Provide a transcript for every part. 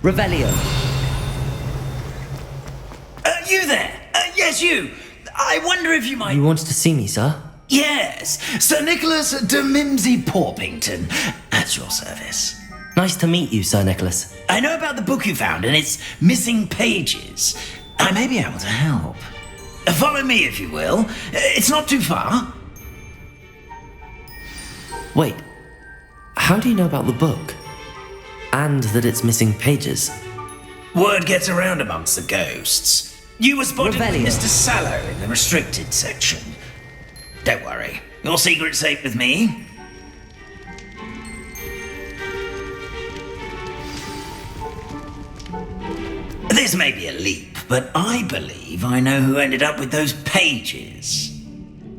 Revelio. You there? Yes, you. I wonder if you might... You wanted to see me, sir? Yes, Sir Nicholas de Mimsy Porpington, at your service. Nice to meet you, Sir Nicholas. I know about the book you found and its missing pages. I may be able to help. Follow me, if you will. It's not too far. Wait, how do you know about the book? And that it's missing pages? Word gets around amongst the ghosts. You were spotted with Revelio. Mr. Sallow in the restricted section. Don't worry, your secret's safe with me. This may be a leap, but I believe I know who ended up with those pages.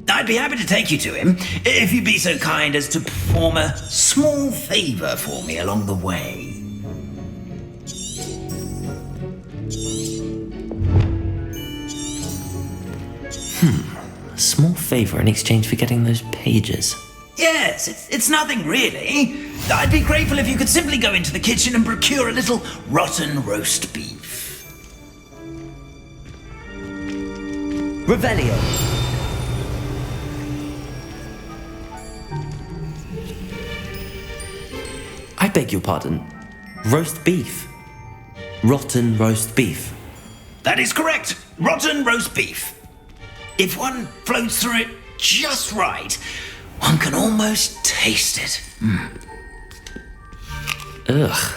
I'd be happy to take you to him, if you'd be so kind as to perform a small favor for me along the way. A small favor in exchange for getting those pages. Yes, it's nothing really. I'd be grateful if you could simply go into the kitchen and procure a little rotten roast beef. Revelio. I beg your pardon. Roast beef. Rotten roast beef. That is correct. Rotten roast beef. If one floats through it just right, one can almost taste it. Ugh.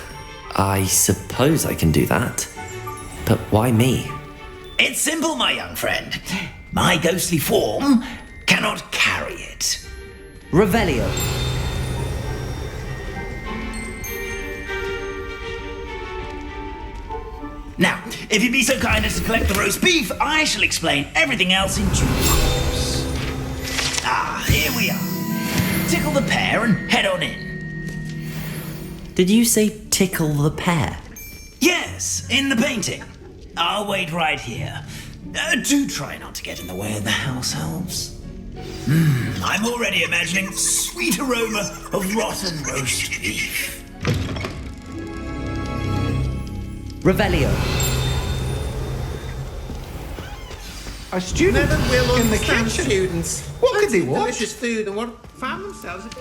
I suppose I can do that. But why me? It's simple, my young friend. My ghostly form cannot carry it. Revelio. Now, if you'd be so kind as to collect the roast beef, I shall explain everything else in due course. Here we are. Tickle the pear and head on in. Did you say tickle the pear? Yes, in the painting. I'll wait right here. Do try not to get in the way of the house elves. I'm already imagining the sweet aroma of rotten roast beef. Revelio. A student Never will in the understand kitchen. students. What could they watch? Delicious food and what found themselves a bit.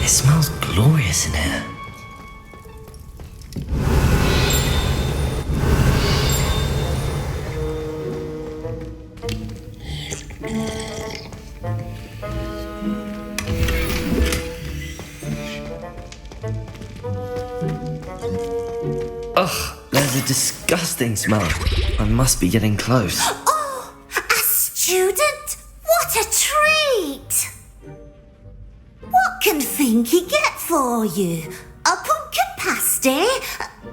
It smells glorious in here. Ugh, there's a disgusting smell. I must be getting close. Oh, a student? What a treat! What can Finky get for you? A pumpkin pasty?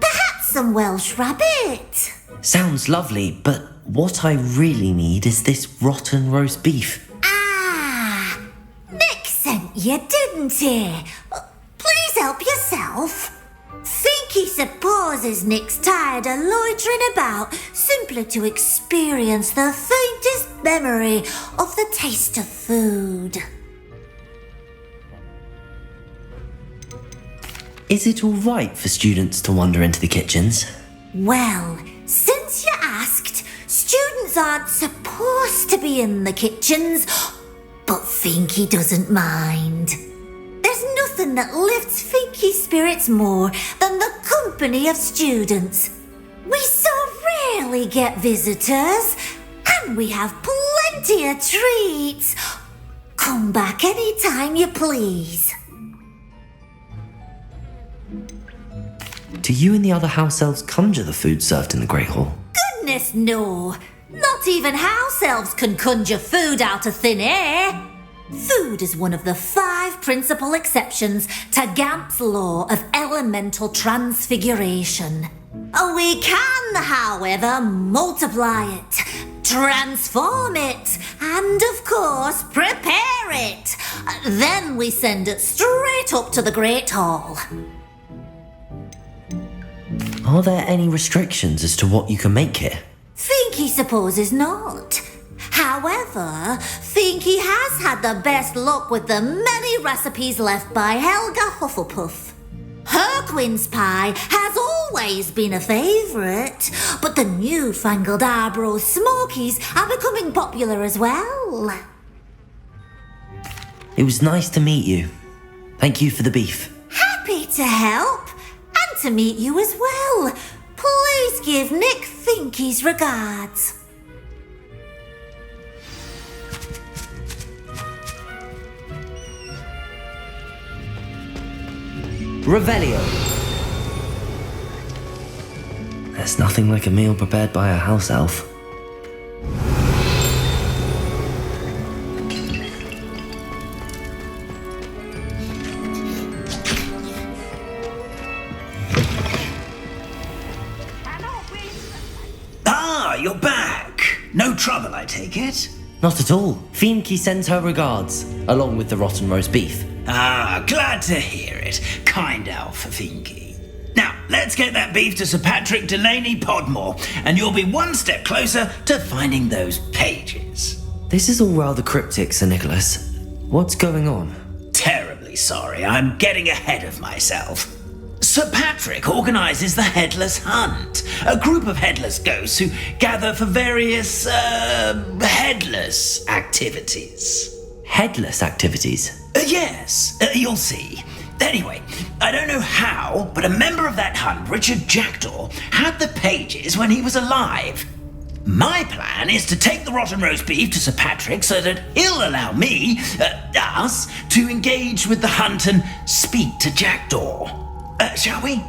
Perhaps some Welsh rabbit? Sounds lovely, but what I really need is this rotten roast beef. Ah, Nick sent you, didn't he? Please help yourself. Finky supposes Nick's tired of loitering about simply to experience the faintest memory of the taste of food. Is it all right for students to wander into the kitchens? Well, since you asked, students aren't supposed to be in the kitchens, but Finky doesn't mind. There's nothing that lifts Finky's spirits more than the company of students. We so rarely get visitors, and we have plenty of treats. Come back any time you please. Do you and the other house elves conjure the food served in the Great Hall? Goodness no. Not even house elves can conjure food out of thin air. Food is one of the 5 principal exceptions to Gamp's law of elemental transfiguration. We can, however, multiply it, transform it, and of course, prepare it. Then we send it straight up to the Great Hall. Are there any restrictions as to what you can make here? Finky supposes not. However, However, Finky has had the best luck with the many recipes left by Helga Hufflepuff. Her quince pie has always been a favourite, but the newfangled Arborough Smokies are becoming popular as well. It was nice to meet you. Thank you for the beef. Happy to help, and to meet you as well. Please give Nick Finky's regards. Revelio. There's nothing like a meal prepared by a house elf. Ah, you're back. No trouble, I take it? Not at all. Fienke sends her regards, along with the rotten roast beef. Ah, glad to hear it. Kind elf, Finky. Now, let's get that beef to Sir Patrick Delaney Podmore, and you'll be one step closer to finding those pages. This is all rather cryptic, Sir Nicholas. What's going on? Terribly sorry, I'm getting ahead of myself. Sir Patrick organises the Headless Hunt, a group of headless ghosts who gather for various, headless activities. Headless activities? Yes, you'll see. Anyway, I don't know how, but a member of that hunt, Richard Jackdaw, had the pages when he was alive. My plan is to take the rotten roast beef to Sir Patrick so that he'll allow me, us, to engage with the hunt and speak to Jackdaw. Shall we?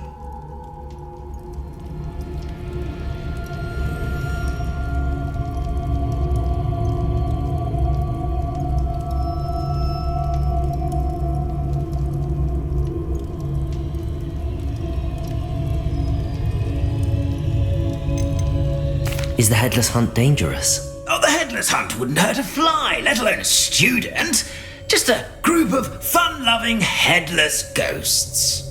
Is the Headless Hunt dangerous? Oh, the Headless Hunt wouldn't hurt a fly, let alone a student. Just a group of fun-loving headless ghosts.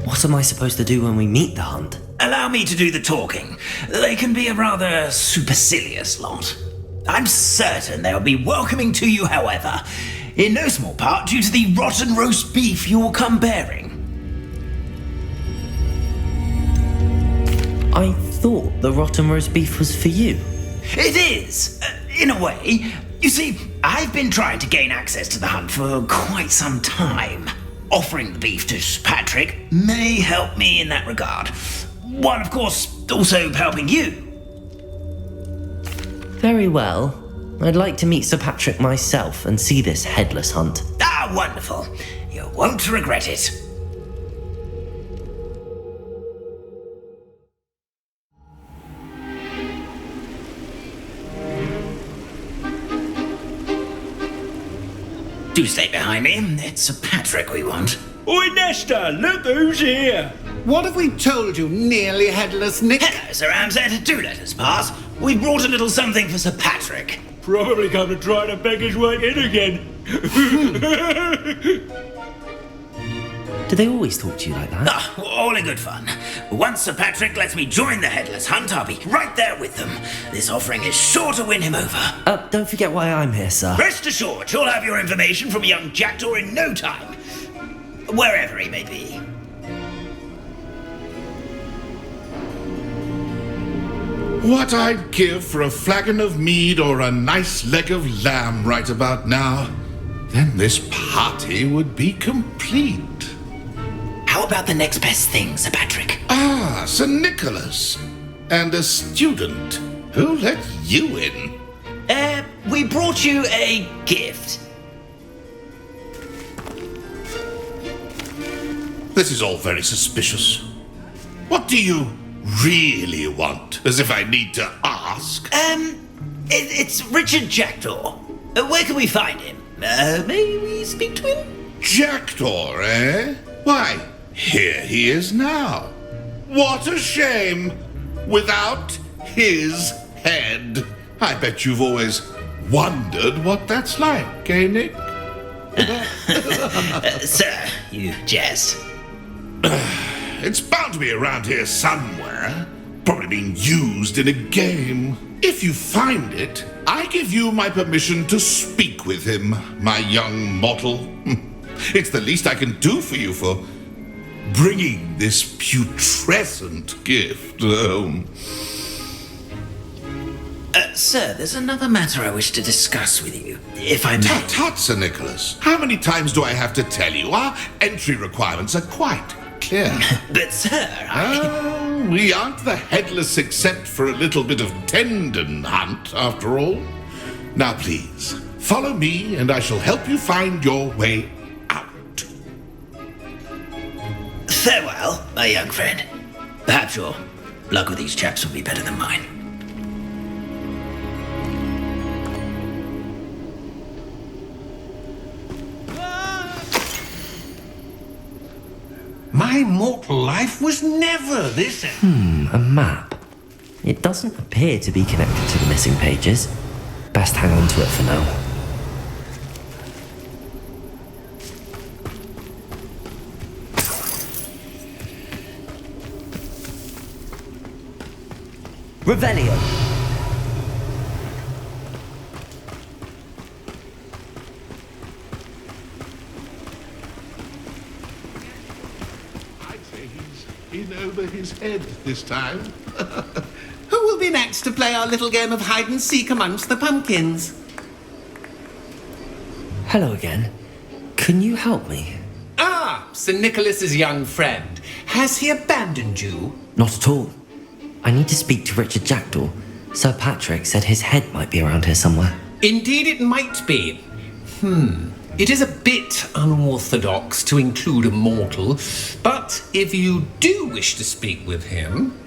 What am I supposed to do when we meet the hunt? Allow me to do the talking. They can be a rather supercilious lot. I'm certain they'll be welcoming to you, however, in no small part due to the rotten roast beef you'll come bearing. I thought the rotten roast beef was for you. It is, in a way. You see, I've been trying to gain access to the hunt for quite some time. Offering the beef to Patrick may help me in that regard. While, of course, also helping you. Very well. I'd like to meet Sir Patrick myself and see this headless hunt. Ah, wonderful. You won't regret it. Do stay behind me. It's Sir Patrick we want. Oi, Nesta, look who's here. What have we told you, nearly headless Nick? Hello, Sir Ramsed. Do let us pass. We brought a little something for Sir Patrick. Probably come to try to beg his way in again. Do they always talk to you like that? Ah, all in good fun. Once Sir Patrick lets me join the Headless Hunt, I'll be right there with them. This offering is sure to win him over. Don't forget why I'm here, sir. Rest assured, you'll have your information from young Jackdaw in no time. Wherever he may be. What I'd give for a flagon of mead or a nice leg of lamb right about now. Then this party would be complete. How about the next best thing, Sir Patrick? Ah, Sir Nicholas. And a student. Who let you in? We brought you a gift. This is all very suspicious. What do you really want? As if I need to ask. It's Richard Jackdaw. Where can we find him? May we speak to him? Jackdaw, eh? Why, here he is now. What a shame! Without his head. I bet you've always wondered what that's like, eh, Nick? Sir, you jest. It's bound to be around here somewhere. Probably being used in a game. If you find it, I give you my permission to speak with him, my young mortal. It's the least I can do for you for bringing this putrescent gift home. Sir, there's another matter I wish to discuss with you, if I may. Tut, tut, Sir Nicholas. How many times do I have to tell you? Our entry requirements are quite clear. But, sir, We aren't the headless except for a little bit of tendon hunt, after all. Now, please, follow me and I shall help you find your way out. Farewell, my young friend. Perhaps your luck with these chaps will be better than mine. My mortal life was never this end. A map. It doesn't appear to be connected to the missing pages. Best hang on to it for now. Revelio. I'd say he's in over his head this time. Who will be next to play our little game of hide and seek amongst the pumpkins? Hello again. Can you help me? Ah, Sir Nicholas's young friend. Has he abandoned you? Not at all. I need to speak to Richard Jackdaw. Sir Patrick said his head might be around here somewhere. Indeed it might be. It is a bit unorthodox to include a mortal, but if you do wish to speak with him...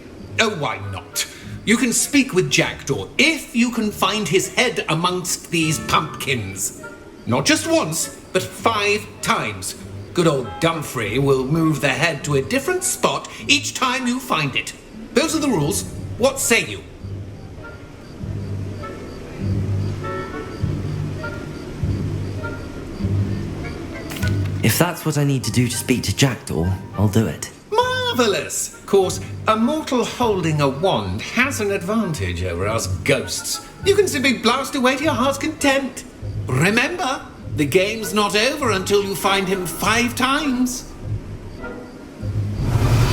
Oh, why not? You can speak with Jackdaw if you can find his head amongst these pumpkins. Not just once, but 5 times. Good old Dumfrey will move the head to a different spot each time you find it. Those are the rules. What say you? If that's what I need to do to speak to Jackdaw, I'll do it. Marvellous! Of course, a mortal holding a wand has an advantage over us ghosts. You can simply blast away to your heart's content. Remember, the game's not over until you find him 5 times.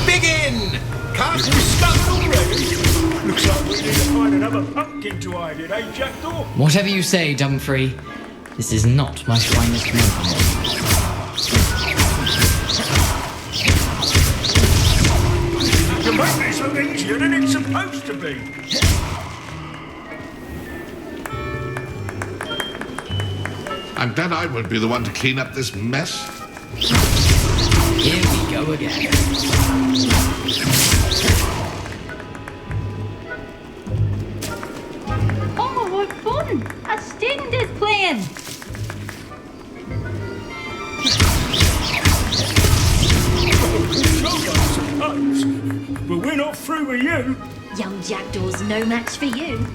Begin! Cast Stuck already? Looks like we need to find another pumpkin to hide in, eh, Jackdaw? Whatever you say, Dumfrey. This is not my finest moment. You make this look easier than it's supposed to be. I'm glad I won't be the one to clean up this mess. Here we go again. Oh, what fun! A student is playing! So I suppose. But we're not through with you. Young Jackdaw's no match for you.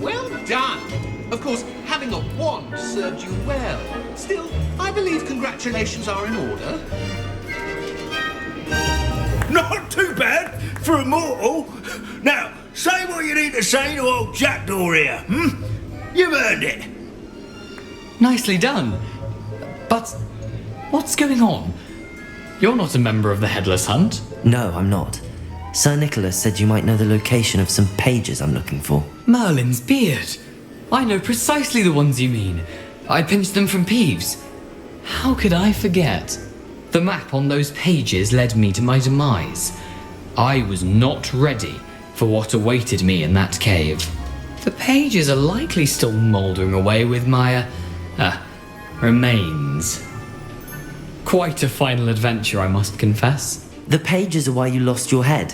Well done! Of course, having a wand served you well. Still, I believe congratulations are in order. Not too bad for a mortal. Now, say what you need to say to old Jackdaw here, You've earned it. Nicely done. But what's going on? You're not a member of the Headless Hunt. No, I'm not. Sir Nicholas said you might know the location of some pages I'm looking for. Merlin's beard. I know precisely the ones you mean. I pinched them from Peeves. How could I forget? The map on those pages led me to my demise. I was not ready for what awaited me in that cave. The pages are likely still mouldering away with my, remains. Quite a final adventure, I must confess. The pages are why you lost your head,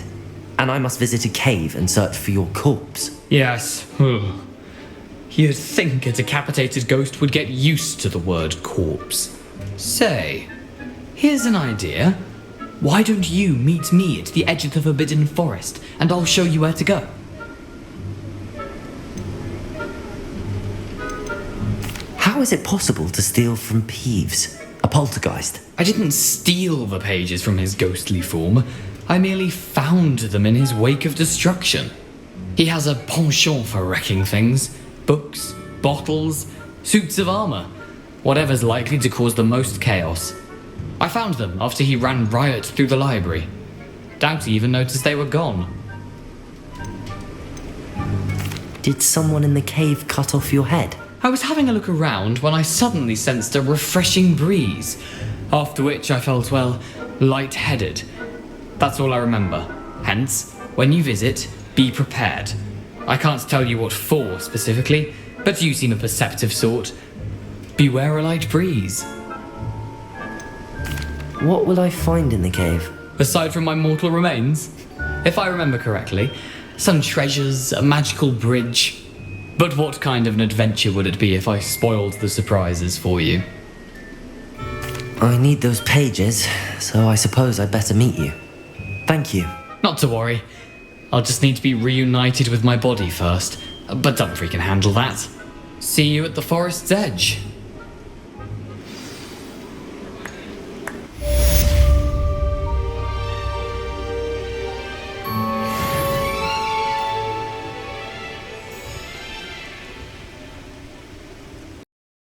and I must visit a cave and search for your corpse. Yes. You'd think a decapitated ghost would get used to the word corpse. Say, here's an idea. Why don't you meet me at the edge of the Forbidden Forest, and I'll show you where to go? is it possible to steal from Peeves, a poltergeist? I didn't steal the pages from his ghostly form. I merely found them in his wake of destruction. He has a penchant for wrecking things. Books, bottles, suits of armor. Whatever's likely to cause the most chaos. I found them after he ran riot through the library. Doubt he even noticed they were gone. Did someone in the cave cut off your head? I was having a look around when I suddenly sensed a refreshing breeze, after which I felt, well, lightheaded. That's all I remember. Hence, when you visit, be prepared. I can't tell you what for specifically, but you seem a perceptive sort. Beware a light breeze. What will I find in the cave? Aside from my mortal remains, if I remember correctly, some treasures, a magical bridge. But what kind of an adventure would it be if I spoiled the surprises for you? I need those pages, so I suppose I'd better meet you. Thank you. Not to worry. I'll just need to be reunited with my body first. But don't freaking handle that. See you at the forest's edge.